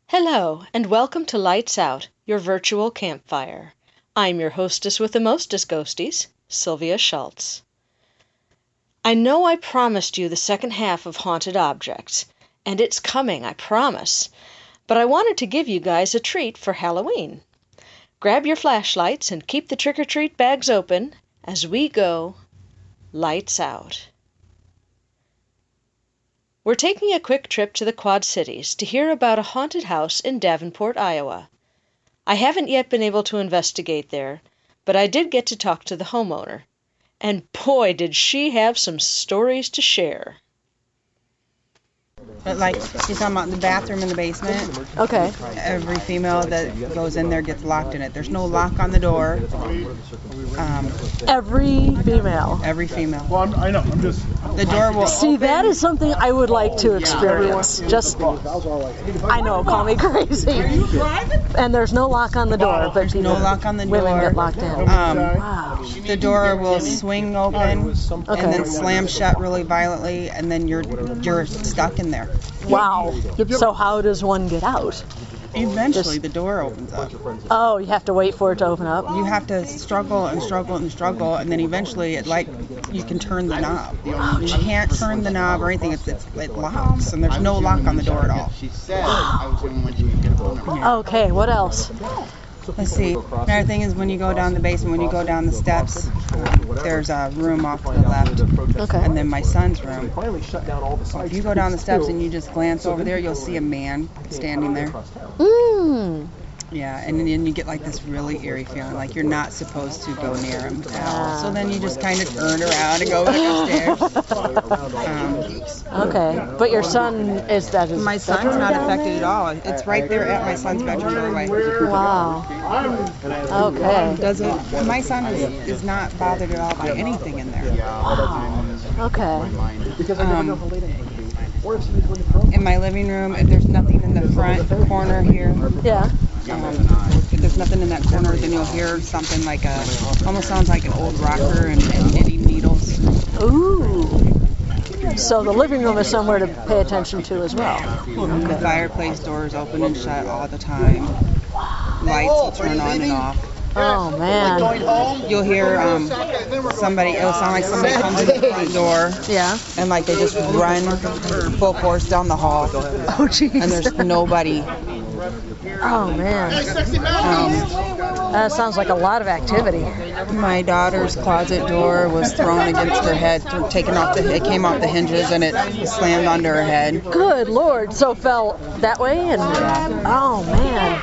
Hello, and welcome to Lights Out, your virtual campfire. I'm your hostess with the mostest ghosties, Sylvia Shults. I know I promised you the second half of Haunted Objects, and it's coming, I promise. But I wanted to give you guys a treat for Halloween. Grab your flashlights and keep the trick-or-treat bags open as we go Lights Out. We're taking a quick trip to the Quad Cities to hear about a haunted house in Davenport, Iowa. I haven't yet been able to investigate there, but I did get to talk to the homeowner. And boy, did she have some stories to share. But like, she's talking about the bathroom in the basement. Okay. Every female that goes in there gets locked in it. There's no lock on the door. Every female. Every female. Well, I know. I'm just. The door will See, open. that is something I would like to experience. Just, I know, call me crazy. And there's no lock on the door, but No lock on the door. women get locked in. Wow. The door will swing open and then slam shut really violently, and then you're stuck in there. Wow. So how does one get out? Eventually, the door opens up. Oh, you have to wait for it to open up? You have to struggle and struggle and struggle, and then eventually, you can turn the knob. You can't turn the knob or anything. It locks, and there's no lock on the door at all. Okay, what else? Let's see. Another thing is when you go down the basement, when you go down the steps, there's a room off to the left. Okay. And then my son's room. If you go down the steps and you just glance over there, you'll see a man standing there. Yeah, and then you get like this really eerie feeling, like you're not supposed to go near him at all. So then you just kind of turn around and go back upstairs. Okay, but your son is that his My son's bedroom not down affected there? at all. It's right there at my son's bedroom doorway. Wow. Okay. My son is not bothered at all by anything in there. Okay. In my living room, if there's nothing in the front corner here, Yeah. if there's nothing in that corner, then you'll hear something like almost sounds like an old rocker and knitting needles. Ooh. So the living room is somewhere to pay attention to as well. The fireplace door is open and shut all the time. Lights will turn on and off. Oh man. You'll hear somebody, it'll sound like somebody comes in the front door Yeah. and like they just run full force down the hall. Oh jeez. And there's nobody. Oh man. That sounds like a lot of activity. My daughter's closet door was thrown against her head, it came off the hinges and it slammed onto her head. Good Lord. So it fell that way and oh man.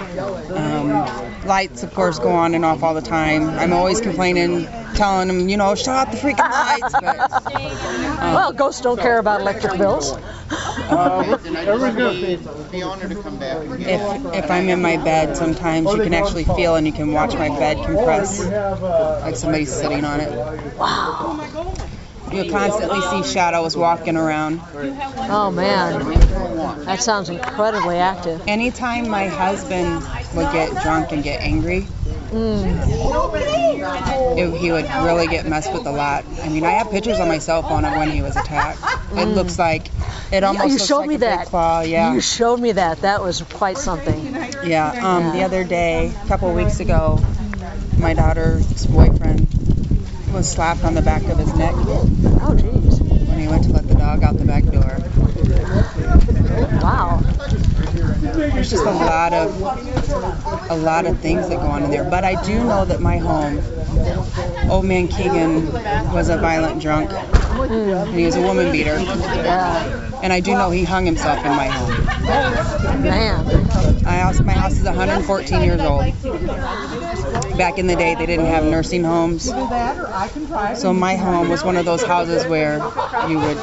Lights, of course, go on and off all the time. I'm always complaining, telling them, shut off the freaking lights. But, Well, ghosts don't care about electric bills. if I'm in my bed, sometimes you can actually feel and you can watch my bed compress, like somebody's sitting on it. Wow. You'll constantly see shadows walking around. Oh man. That sounds incredibly active. Anytime my husband would get drunk and get angry, he would really get messed with a lot. I mean, I have pictures on my cell phone of when he was attacked. It looks like, it almost You looks showed like me a big that. claw. Yeah. You showed me that. That was quite something. Yeah. The other day, a couple of weeks ago, my daughter's boyfriend was slapped on the back of his neck Oh jeez. when he went to let the dog out the back door. Wow. There's just a lot of things that go on in there. But I do know that my home, Old Man Keegan was a violent drunk. And he was a woman beater. Yeah. And I do know he hung himself in my home. Man. My house is 114 years old. Back in the day, they didn't have nursing homes. So my home was one of those houses where you would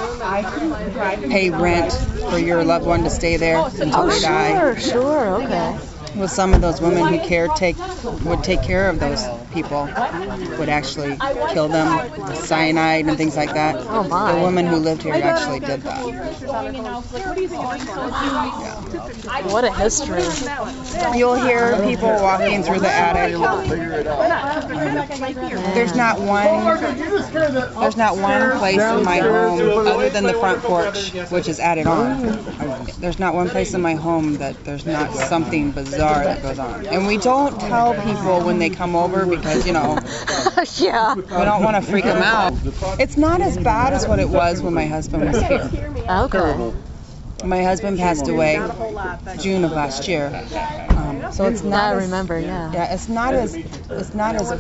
pay rent for your loved one to stay there until they die. Sure, okay. With some of those women who would take care of those people would actually kill them with cyanide and things like that. Oh my. The woman who lived here actually did that. What a history. You'll hear people walking through the attic. There's not one place in my home other than the front porch, which is added on. There's not one place in my home that there's not something bizarre that goes on. And we don't tell people when they come over because, Yeah. we don't want to freak them out. It's not as bad as what it was when my husband was here. Okay. My husband passed away June of last year. So it's not. I remember, yeah. Yeah, it's not as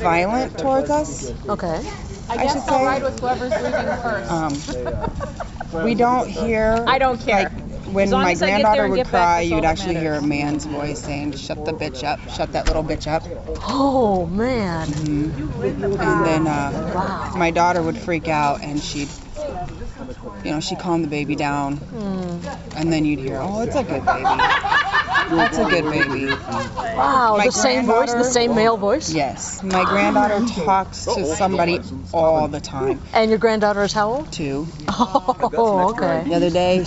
violent towards us. Okay. I should say. Ride with whoever's leaving first. We don't hear. I don't care. Like, when As long my as I get there granddaughter and would get back, cry, that's you'd all that actually hear a man's voice saying, "Shut the bitch up, shut that little bitch up." Oh man. And then my daughter would freak out, and she'd calm the baby down, and then you'd hear, "Oh, it's a good baby. That's a good baby." Wow, My the same voice, the same male voice? Yes, my granddaughter talks to somebody all the time. And your granddaughter is how old? 2. Oh, okay. The other day,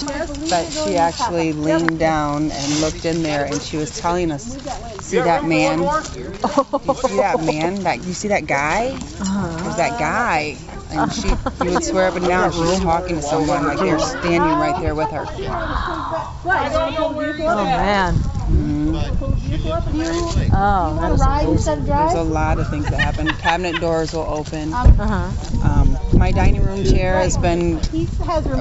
but she actually leaned down and looked in there, and she was telling us, "See that man? You see that man? You see that guy? There's that guy." And you would swear up and down she's talking to someone, like they're standing right there with her. Oh man. Oh, that is amazing. There's a lot of things that happen. Cabinet doors will open. Uh-huh. My dining room chair has been.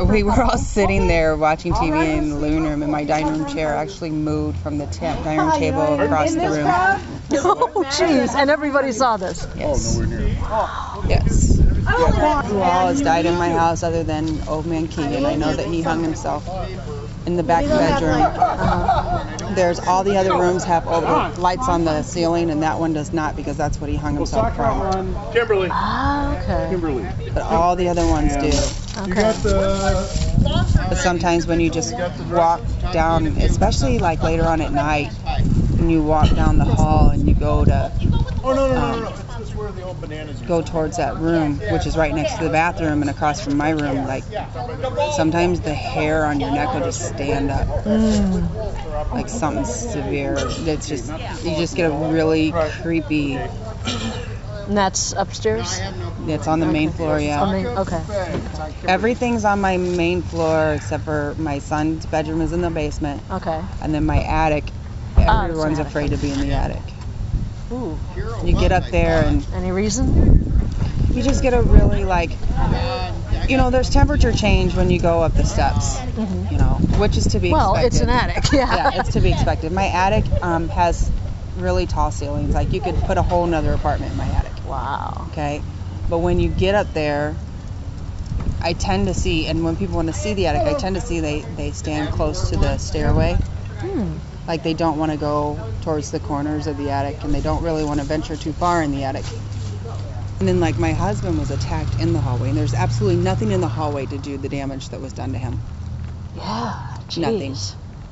We were all sitting there watching TV in the living room, and my dining room chair actually moved from the dining room table across the room. Oh, jeez. And everybody saw this. Yes. Yes. Who all has died in my house other than old man Keegan. I know that he hung himself in the back bedroom. There's all the other rooms have lights on the ceiling, and that one does not because that's what he hung himself from. Kimberly. Ah, okay. Kimberly. But all the other ones do. Okay. But sometimes when you just walk down, especially like later on at night, when you walk down the hall and you go to go towards that room, which is right next to the bathroom and across from my room, like sometimes the hair on your neck will just stand up, like something severe. It's just, you just get a really creepy. And that's upstairs? It's on the main floor, yeah. Okay. Everything's on my main floor except for my son's bedroom is in the basement. Okay. And then my attic, everyone's afraid to be in the attic. Ooh. You get up there and Any reason? you just get a really there's temperature change when you go up the steps, which is to be expected. Well, it's an attic, yeah. Yeah, it's to be expected. My attic has really tall ceilings. Like you could put a whole nother apartment in my attic. Wow. Okay? But when you get up there, I tend to see, and when people want to see the attic, I tend to see they stand close to the stairway. Like they don't want to go towards the corners of the attic, and they don't really want to venture too far in the attic. And then like my husband was attacked in the hallway, and there's absolutely nothing in the hallway to do the damage that was done to him. Yeah, geez. Nothing.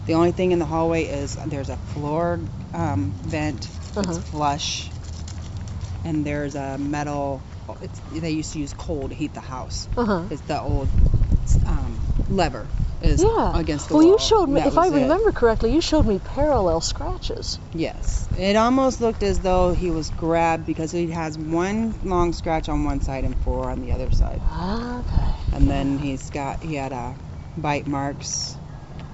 The only thing in the hallway is there's a floor vent that's flush, and there's a metal. They used to use coal to heat the house. It's the old lever is against the wall. Well, you showed me, if I was it. remember correctly, you showed me parallel scratches. Yes. It almost looked as though he was grabbed because he has one long scratch on one side and 4 on the other side. Okay. And then he had bite marks.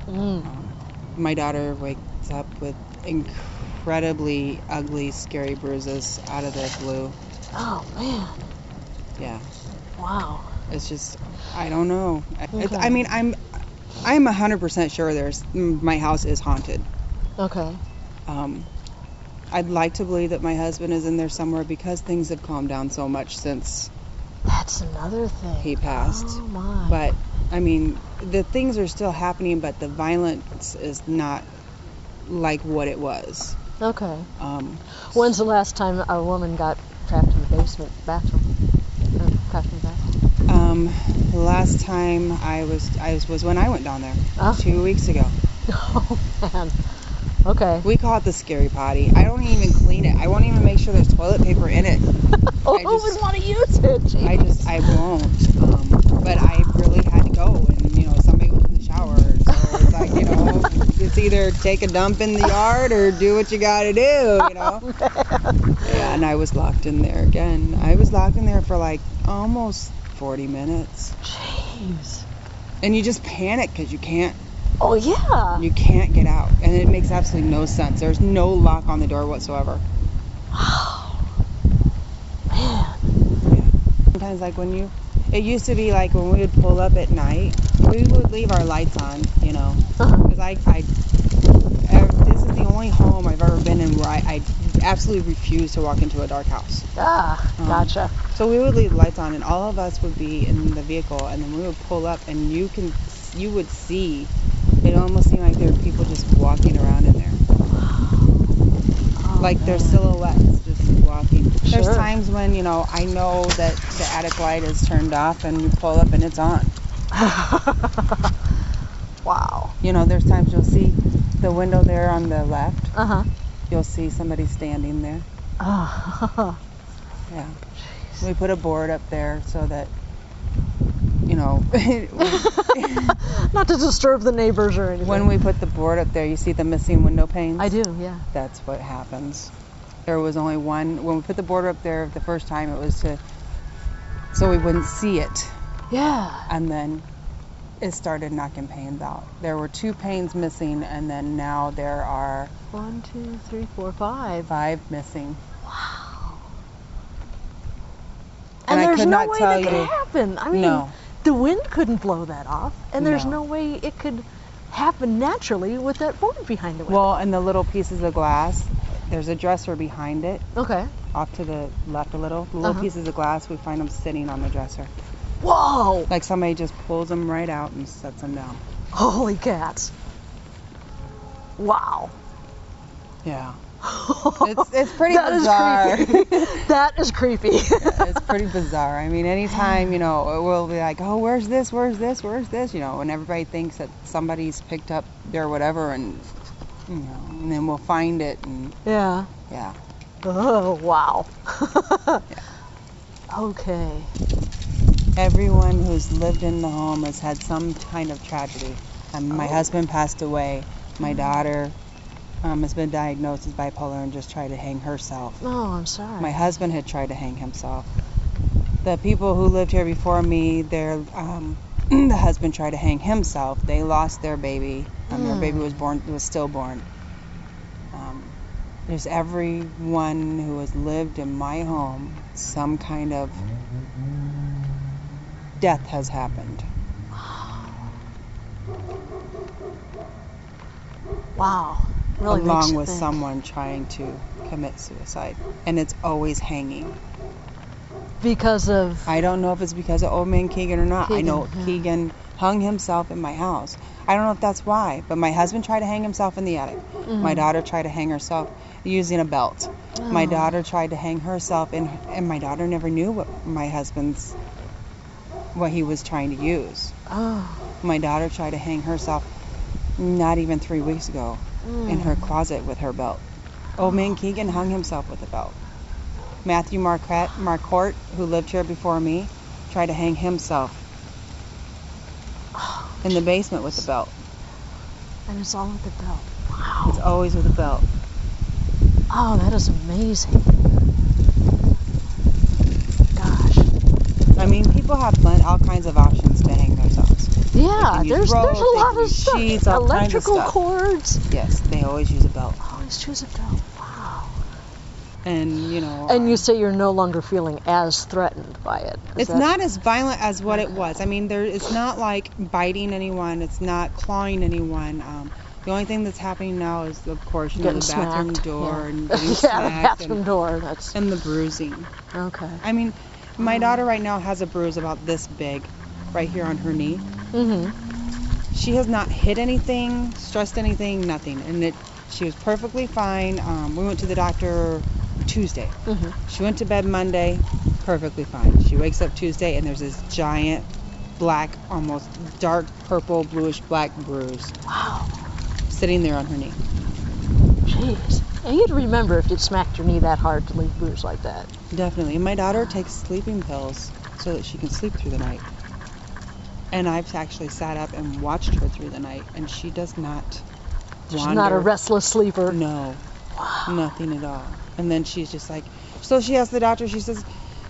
My daughter wakes up with incredibly ugly, scary bruises out of the blue. Oh, man. Yeah. Wow. It's just, I don't know. Okay. I mean, I'm 100% sure my house is haunted. Okay. I'd like to believe that my husband is in there somewhere because things have calmed down so much since That's another thing. he passed. Oh, my. But, I mean, the things are still happening, but the violence is not like what it was. Okay. When's the last time a woman got trapped in the bathroom? The last time I was when I went down there 2 weeks ago. Oh, man. Okay. We call it the scary potty. I don't even clean it. I won't even make sure there's toilet paper in it. Oh, who would want to use it? Jeez. I won't. But I really had to go, and somebody was in the shower, so it's like it's either take a dump in the yard or do what you got to do. Oh, man. Yeah, and I was locked in there again. I was locked in there for like almost 40 minutes. Jeez. And you just panic because you can't. Oh, yeah. You can't get out, and it makes absolutely no sense. There's no lock on the door whatsoever. Wow. Man. Yeah. Sometimes, like it used to be like when we would pull up at night, we would leave our lights on, because this is the only home I've ever been in where I absolutely refuse to walk into a dark house. Gotcha. So we would leave the lights on, and all of us would be in the vehicle, and then we would pull up, and you would see. It almost seemed like there were people just walking around in there. Oh, like man. their silhouettes just walking. Sure. There's times when, I know that the attic light is turned off and you pull up and it's on. Wow. There's times you'll see the window there on the left. Uh-huh. You'll see somebody standing there. Oh. Yeah. Jeez. We put a board up there so that, Not to disturb the neighbors or anything. when we put the board up there, you see the missing window panes? I do, yeah. That's what happens. There was only one. When we put the border up there the first time, it was so we wouldn't see it. Yeah. And then it started knocking panes out. There were 2 panes missing, and then now there are 1, 2, 3, 4, 5. 5 missing. Wow. And I there's could no not way tell that you. could happen. I mean, No. the wind couldn't blow that off, and there's No. no way it could happen naturally with that board behind the window. Well, and the little pieces of glass, there's a dresser behind it, Okay. off to the left a little. The little Uh-huh. pieces of glass, we find them sitting on the dresser. Whoa! Like somebody just pulls them right out and sets them down. Holy cats. Wow. Yeah. It's pretty That is bizarre. creepy. That is creepy. It's pretty bizarre. I mean, anytime, we'll be like, oh, where's this, and everybody thinks that somebody's picked up their whatever, and, and then we'll find it, and, Yeah. yeah. Oh, wow. Yeah. Okay. Everyone who's lived in the home has had some kind of tragedy. My husband passed away. My daughter has been diagnosed as bipolar and just tried to hang herself. Oh, I'm sorry. My husband had tried to hang himself. The people who lived here before me, the husband tried to hang himself. They lost their baby. Their baby was stillborn. There's everyone who has lived in my home, some kind of death has happened. Wow. Really makes along you with think. someone trying to commit suicide. And it's always hanging. Because of... I don't know if it's because of old man Keegan or not. I know yeah. Keegan hung himself in my house. I don't know if that's why, but my husband tried to hang himself in the attic. My daughter tried to hang herself using a belt. My daughter tried to hang herself, and my daughter never knew what he was trying to use. My daughter tried to hang herself not even 3 weeks ago in her closet with her belt. Old man Keegan hung himself with a belt. Matthew Marcourt, who lived here before me, tried to hang himself in the basement with a belt. And it's all with the belt. Wow. It's always with a belt. Oh, that is amazing. Gosh. I mean, people have all kinds of options to hang themselves. Yeah, They can there's use a ropes, they lot can of use stuff. sheets, all kinds of Electrical stuff. cords. Yes, they always use a belt. Always choose a belt. Wow. And, And you say you're no longer feeling as threatened by it. It's not as violent as what it was. I mean, it's not like biting anyone. It's not clawing anyone. The only thing that's happening now is, of course, the Getting bathroom smacked, door yeah. and getting Yeah, the smacked bathroom door. That's and the bruising. okay. I mean, my daughter right now has a bruise about this big right here on her knee. She has not hit anything, stressed anything, nothing. And she was perfectly fine. We went to the doctor Tuesday. She went to bed Monday, perfectly fine. She wakes up Tuesday and there's this giant black, almost dark purple, bluish black bruise. Wow. Sitting there on her knee. Jeez. And you'd remember if you'd smacked your knee that hard to leave bruise like that. Definitely. And my daughter takes sleeping pills so that she can sleep through the night. And I've actually sat up and watched her through the night, and she does not She's wander. not a restless sleeper. No. Wow. Nothing at all. And then she's just like, so she asked the doctor, she says,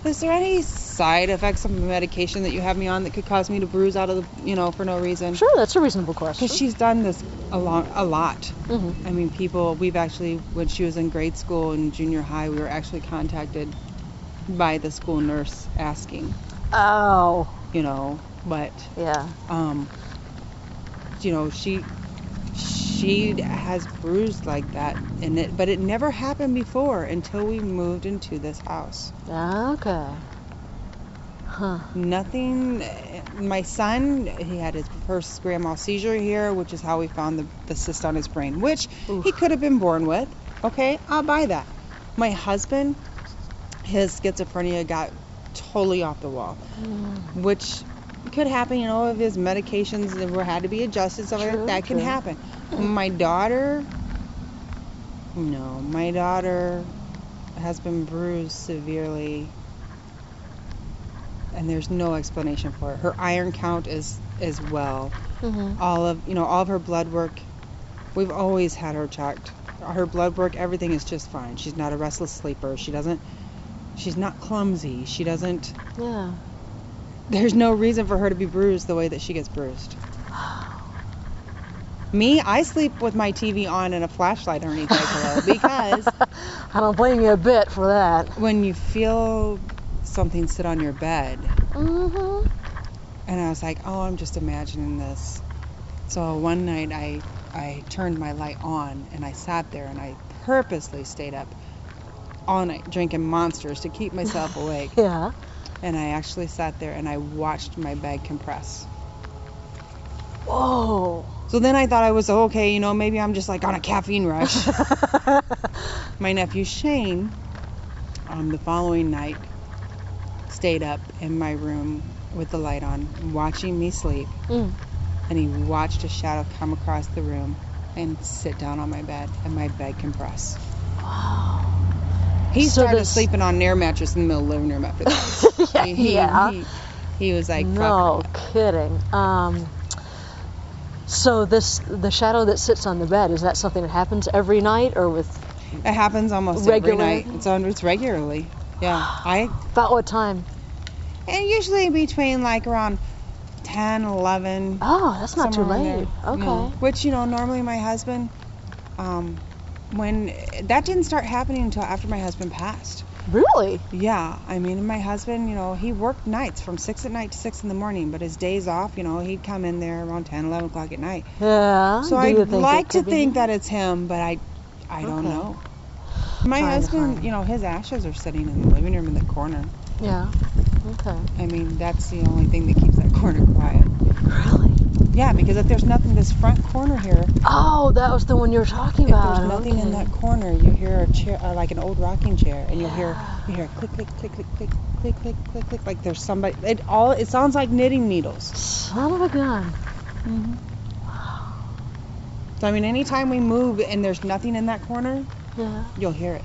is there any side effects of the medication that you have me on that could cause me to bruise out of the, for no reason? Sure, that's a reasonable question. Because she's done this a lot. Mm-hmm. I mean, we've actually, when she was in grade school and junior high, we were actually contacted by the school nurse asking. Oh. But, yeah. She has bruised like that, but it never happened before until we moved into this house. Okay. Huh. Nothing. My son, he had his first grand mal seizure here, which is how we found the cyst on his brain, which Oof. he could have been born with. Okay, I'll buy that. My husband, his schizophrenia got totally off the wall, which could happen, if his medications had to be adjusted, so that can happen. My daughter has been bruised severely, and there's no explanation for it. Her iron count is well. Mm-hmm. All of her blood work, we've always had her checked. Her blood work, everything is just fine. She's not a restless sleeper. She's not clumsy. She doesn't. Yeah. There's no reason for her to be bruised the way that she gets bruised. Me, I sleep with my TV on and a flashlight underneath my pillow because I don't blame you a bit for that. when you feel something sit on your bed, Mm-hmm. and I was like, oh, I'm just imagining this. So one night I turned my light on and I sat there and I purposely stayed up all night drinking Monsters to keep myself awake. Yeah. And I actually sat there and I watched my bed compress. Whoa. So then I thought I was okay, maybe I'm just like on a caffeine rush. My nephew Shane, the following night, stayed up in my room with the light on, watching me sleep. And he watched a shadow come across the room and sit down on my bed, and my bed compress. Wow. He started sleeping on an air mattress in the middle of the living room after that. He was like, no fuck. kidding. So the shadow that sits on the bed, is that something that happens every night or with? It happens almost every night. It's regularly. Yeah. About what time? And usually between like around 10, 11. Oh, that's not too late. Okay. No. Which, normally my husband, when that didn't start happening until after my husband passed. Really? Yeah. I mean, my husband, he worked nights from 6 at night to 6 in the morning, but his days off, he'd come in there around 10, 11 o'clock at night. Yeah. So I'd like to think that it's him, but I don't know. My husband, his ashes are sitting in the living room in the corner. Yeah. Okay. I mean, that's the only thing that keeps that corner quiet. Really? Yeah, because if there's nothing, this front corner here. Oh, that was the one you were talking about. If there's nothing in that corner, you hear a chair, like an old rocking chair, and you hear click, click, click, click, click, click, click, click, click, like there's somebody. It sounds like knitting needles. Son of a gun. Mm-hmm. Wow. So I mean, anytime we move and there's nothing in that corner, you'll hear it.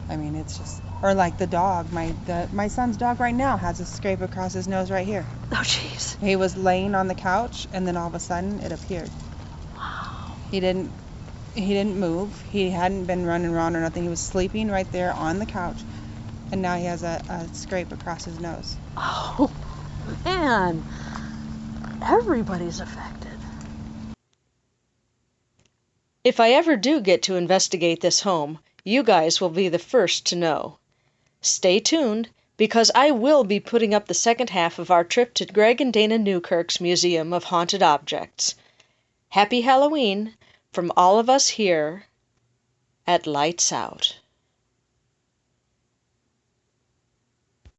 I mean, it's just. Or like the dog, my son's dog right now has a scrape across his nose right here. Oh, jeez. He was laying on the couch, and then all of a sudden it appeared. Wow. He didn't move. He hadn't been running around or nothing. He was sleeping right there on the couch, and now he has a scrape across his nose. Oh, man. Everybody's affected. If I ever do get to investigate this home, you guys will be the first to know. Stay tuned, because I will be putting up the second half of our trip to Greg and Dana Newkirk's Museum of Haunted Objects. Happy Halloween from all of us here at Lights Out.